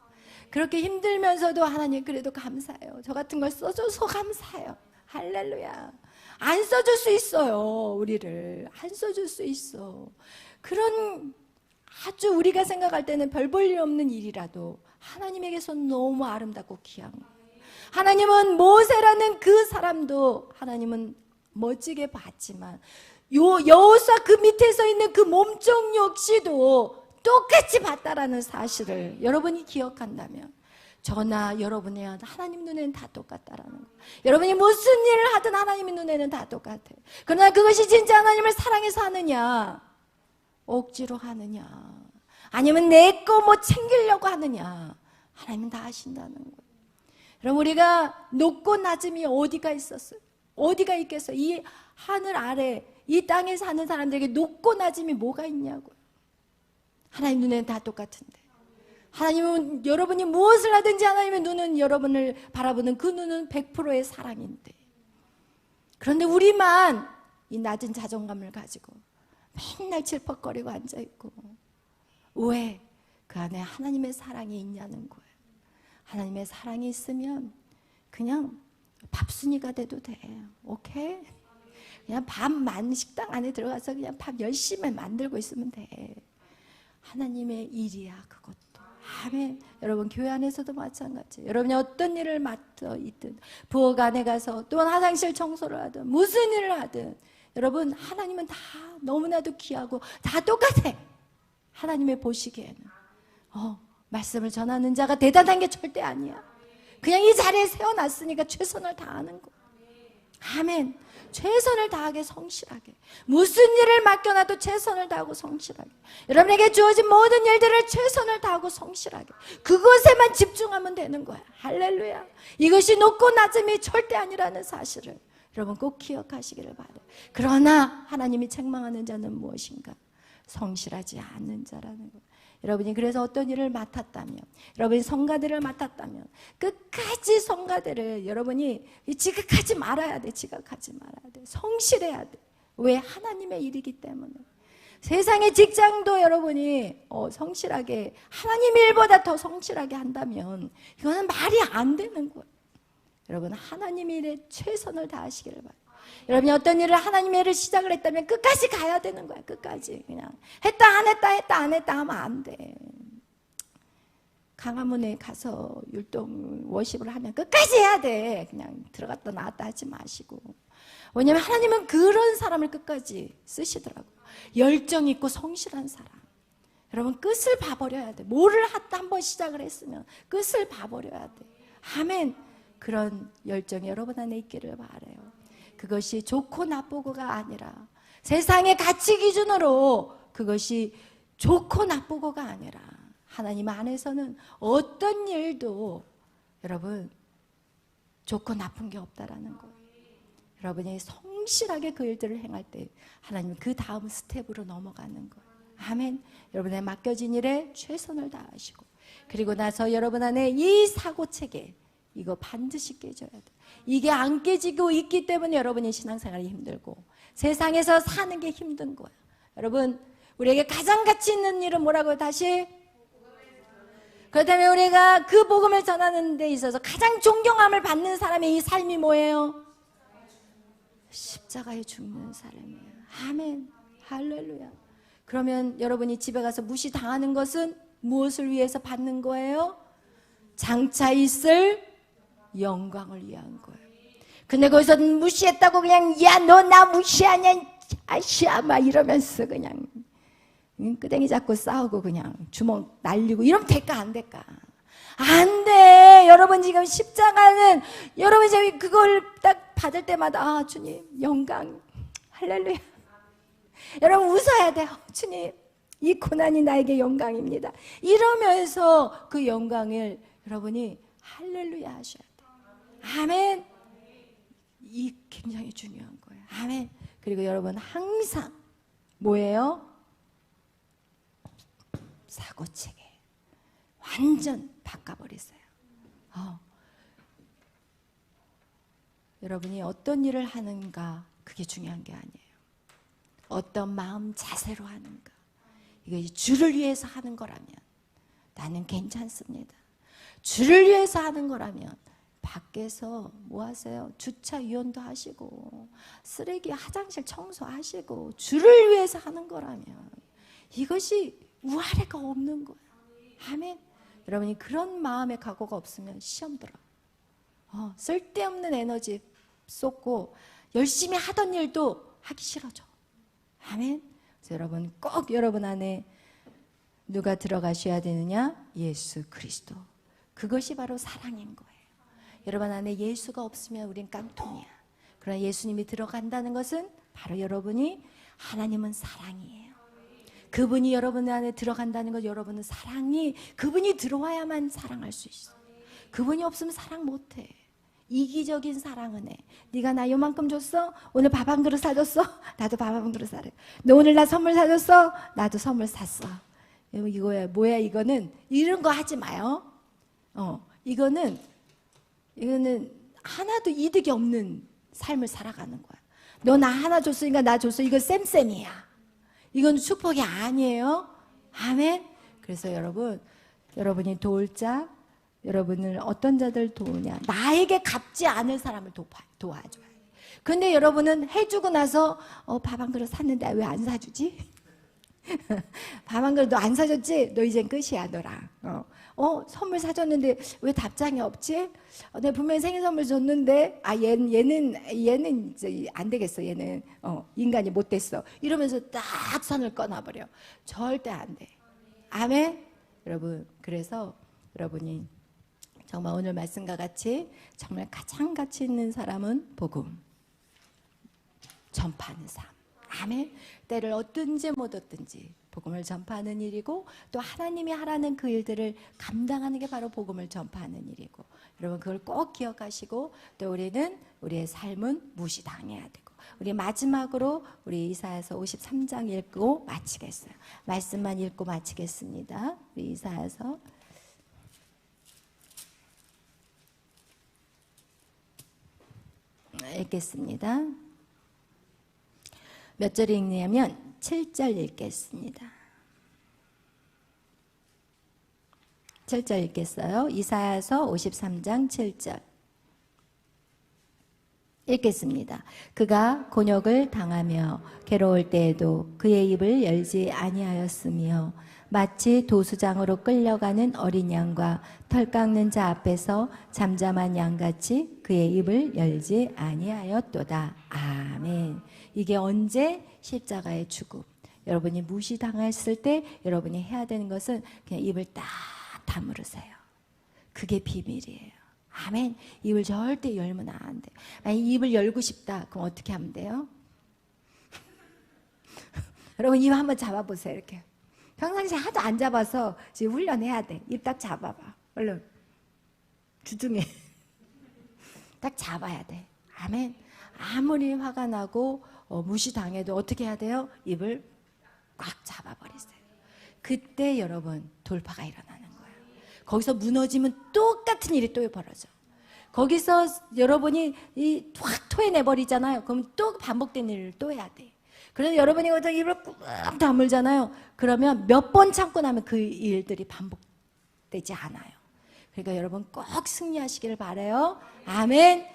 Speaker 1: 그렇게 힘들면서도 하나님 그래도 감사해요. 저 같은 걸 써줘서 감사해요. 할렐루야. 안 써줄 수 있어요. 우리를 안 써줄 수 있어. 그런 아주 우리가 생각할 때는 별 볼 일 없는 일이라도 하나님에게서 너무 아름답고 귀한 거예요. 하나님은 모세라는 그 사람도 하나님은 멋지게 봤지만 여호수아 그 밑에 서 있는 그 몸종 역시도 똑같이 봤다라는 사실을 여러분이 기억한다면 저나 여러분의 하나님 눈에는 다 똑같다라는 거예요. 여러분이 무슨 일을 하든 하나님의 눈에는 다 똑같아요. 그러나 그것이 진짜 하나님을 사랑해서 하느냐 억지로 하느냐 아니면 내 거 뭐 챙기려고 하느냐 하나님은 다 아신다는 거예요. 여러분 우리가 높고 낮음이 어디가 있었어요? 어디가 있겠어요? 이 하늘 아래 이 땅에 사는 사람들에게 높고 낮음이 뭐가 있냐고요. 하나님 눈에는 다 똑같은데 하나님은 여러분이 무엇을 하든지 하나님의 눈은 여러분을 바라보는 그 눈은 100%의 사랑인데 그런데 우리만 이 낮은 자존감을 가지고 맨날 질퍽거리고 앉아있고 왜? 그 안에 하나님의 사랑이 있냐는 거예요. 하나님의 사랑이 있으면 그냥 밥순이가 돼도 돼. 오케이? 그냥 밥만 식당 안에 들어가서 그냥 밥 열심히 만들고 있으면 돼. 하나님의 일이야 그것도. 아멘. 여러분 교회 안에서도 마찬가지예요. 여러분이 어떤 일을 맡아 있든 부엌 안에 가서 또는 화장실 청소를 하든 무슨 일을 하든 여러분 하나님은 다 너무나도 귀하고 다 똑같아. 하나님의 보시기에는 말씀을 전하는 자가 대단한 게 절대 아니야. 그냥 이 자리에 세워놨으니까 최선을 다하는 거. 아멘. 최선을 다하게 성실하게 무슨 일을 맡겨놔도 최선을 다하고 성실하게 여러분에게 주어진 모든 일들을 최선을 다하고 성실하게 그것에만 집중하면 되는 거야. 할렐루야. 이것이 높고 낮음이 절대 아니라는 사실을 여러분 꼭 기억하시기를 바라요. 그러나 하나님이 책망하는 자는 무엇인가? 성실하지 않는 자라는 거예요. 여러분이 그래서 어떤 일을 맡았다면 여러분이 성가대를 맡았다면 끝까지 성가대를 여러분이 지각하지 말아야 돼. 지각하지 말아야 돼. 성실해야 돼. 왜? 하나님의 일이기 때문에. 세상의 직장도 여러분이 성실하게 하나님 일보다 더 성실하게 한다면 이거는 말이 안 되는 거예요. 여러분 하나님 일에 최선을 다하시기를 바라요. 여러분이 어떤 일을 하나님의 일을 시작을 했다면 끝까지 가야 되는 거야. 끝까지 그냥 했다 안 했다 했다 안 했다 하면 안 돼. 강화문에 가서 율동 워십을 하면 끝까지 해야 돼. 그냥 들어갔다 나왔다 하지 마시고. 왜냐하면 하나님은 그런 사람을 끝까지 쓰시더라고요. 열정 있고 성실한 사람. 여러분 끝을 봐버려야 돼. 뭐를 하다 한번 시작을 했으면 끝을 봐버려야 돼. 아멘. 그런 열정이 여러분 안에 있기를 바라요. 그것이 좋고 나쁘고가 아니라 세상의 가치 기준으로 그것이 좋고 나쁘고가 아니라 하나님 안에서는 어떤 일도 여러분 좋고 나쁜 게 없다라는 거예요. 여러분이 성실하게 그 일들을 행할 때 하나님은 그 다음 스텝으로 넘어가는 거예요. 아멘. 여러분의 맡겨진 일에 최선을 다하시고 그리고 나서 여러분 안에 이 사고체계 이거 반드시 깨져야 돼. 이게 안 깨지고 있기 때문에 여러분이 신앙생활이 힘들고 세상에서 사는 게 힘든 거야. 여러분, 우리에게 가장 가치 있는 일은 뭐라고요? 다시? 그렇다면 우리가 그 복음을 전하는 데 있어서 가장 존경함을 받는 사람의 이 삶이 뭐예요? 십자가에 죽는 사람이에요. 아멘. 할렐루야. 그러면 여러분이 집에 가서 무시당하는 것은 무엇을 위해서 받는 거예요? 장차 있을 영광을 위한 거예요. 근데 거기서 무시했다고 그냥 야 너 나 무시하냐 아시아 막 이러면서 그냥 끄댕이 잡고 싸우고 그냥 주먹 날리고 이러면 될까 안 될까? 안 돼. 여러분 지금 십자가는 여러분 지금 그걸 딱 받을 때마다 아 주님 영광 할렐루야. 여러분 웃어야 돼요. 주님 이 고난이 나에게 영광입니다. 이러면서 그 영광을 여러분이 할렐루야 하셔야 돼요. 아멘. 이 굉장히 중요한 거예요. 아멘. 그리고 여러분 항상 뭐예요? 사고체계 완전 바꿔버리세요. 여러분이 어떤 일을 하는가 그게 중요한 게 아니에요. 어떤 마음 자세로 하는가. 이거 주를 위해서 하는 거라면 나는 괜찮습니다. 주를 위해서 하는 거라면 밖에서 뭐 하세요? 주차 위원도 하시고 쓰레기 화장실 청소하시고 주를 위해서 하는 거라면 이것이 우아래가 없는 거예요. 아멘. 여러분이 그런 마음의 각오가 없으면 시험 들어. 쓸데없는 에너지 쏟고 열심히 하던 일도 하기 싫어져. 아멘. 그래서 여러분 꼭 여러분 안에 누가 들어가셔야 되느냐? 예수 그리스도. 그것이 바로 사랑인 거예요. 여러분 안에 예수가 없으면 우린 깡통이야. 그러나 예수님이 들어간다는 것은 바로 여러분이 하나님은 사랑이에요. 그분이 여러분 안에 들어간다는 것 여러분은 사랑이 그분이 들어와야만 사랑할 수 있어. 그분이 없으면 사랑 못해. 이기적인 사랑은 해. 네가 나 요만큼 줬어? 오늘 밥 한 그릇 사줬어? 나도 밥 한 그릇 사래. 너 오늘 나 선물 사줬어? 나도 선물 샀어. 이거야 뭐야 이거는 이런 거 하지 마요. 이거는 하나도 이득이 없는 삶을 살아가는 거야. 너 나 하나 줬으니까 나 줬어. 이거 쌤쌤이야. 이건 축복이 아니에요. 아멘. 그래서 여러분이 도울 자, 여러분을 어떤 자들 도우냐? 나에게 갚지 않을 사람을 도와줘요. 근데 여러분은 해주고 나서 밥 한 그릇 샀는데 왜 안 사주지? 밥 한 그릇 너 안 사줬지? 너 이젠 끝이야 너랑. 선물 사줬는데 왜 답장이 없지? 내가 분명히 생일 선물 줬는데 얘는 이제 안 되겠어. 얘는 인간이 못 됐어. 이러면서 딱 선을 끊어버려. 절대 안 돼. 아멘. 여러분 그래서 여러분이 정말 오늘 말씀과 같이 정말 가장 가치 있는 사람은 복음 전파하는 삶. 아멘. 때를 얻든지 못 얻든지 복음을 전파하는 일이고 또 하나님이 하라는 그 일들을 감당하는 게 바로 복음을 전파하는 일이고 여러분 그걸 꼭 기억하시고 또 우리의 삶은 무시당해야 되고 우리 마지막으로 우리 이사야서 53장 읽고 마치겠어요. 말씀만 읽고 마치겠습니다. 우리 이사야서 읽겠습니다. 몇 절 읽냐면 7절 읽겠습니다. 7절 읽겠어요. 이사야서 53장 7절 읽겠습니다. 그가 곤욕을 당하며 괴로울 때에도 그의 입을 열지 아니하였으며 마치 도수장으로 끌려가는 어린 양과 털 깎는 자 앞에서 잠잠한 양같이 그의 입을 열지 아니하였도다. 아멘. 이게 언제? 십자가의 죽음. 여러분이 무시당했을 때 여러분이 해야 되는 것은 그냥 입을 딱 다물으세요. 그게 비밀이에요. 아멘. 입을 절대 열면 안 돼. 만약 입을 열고 싶다. 그럼 어떻게 하면 돼요? 여러분 입 한번 잡아보세요. 이렇게. 평상시에 하도 안 잡아서 지금 훈련해야 돼. 입 딱 잡아봐. 얼른. 주중에. 딱 잡아야 돼. 아멘. 아무리 화가 나고 무시당해도 어떻게 해야 돼요? 입을 꽉 잡아버리세요. 그때 여러분 돌파가 일어나는 거예요. 거기서 무너지면 똑같은 일이 또 벌어져. 거기서 여러분이 확 토해내버리잖아요. 그럼 또 반복된 일을 또 해야 돼. 그래서 여러분이 거기서 입을 꾹 다물잖아요. 그러면 몇 번 참고 나면 그 일들이 반복되지 않아요. 그러니까 여러분 꼭 승리하시기를 바라요. 아멘.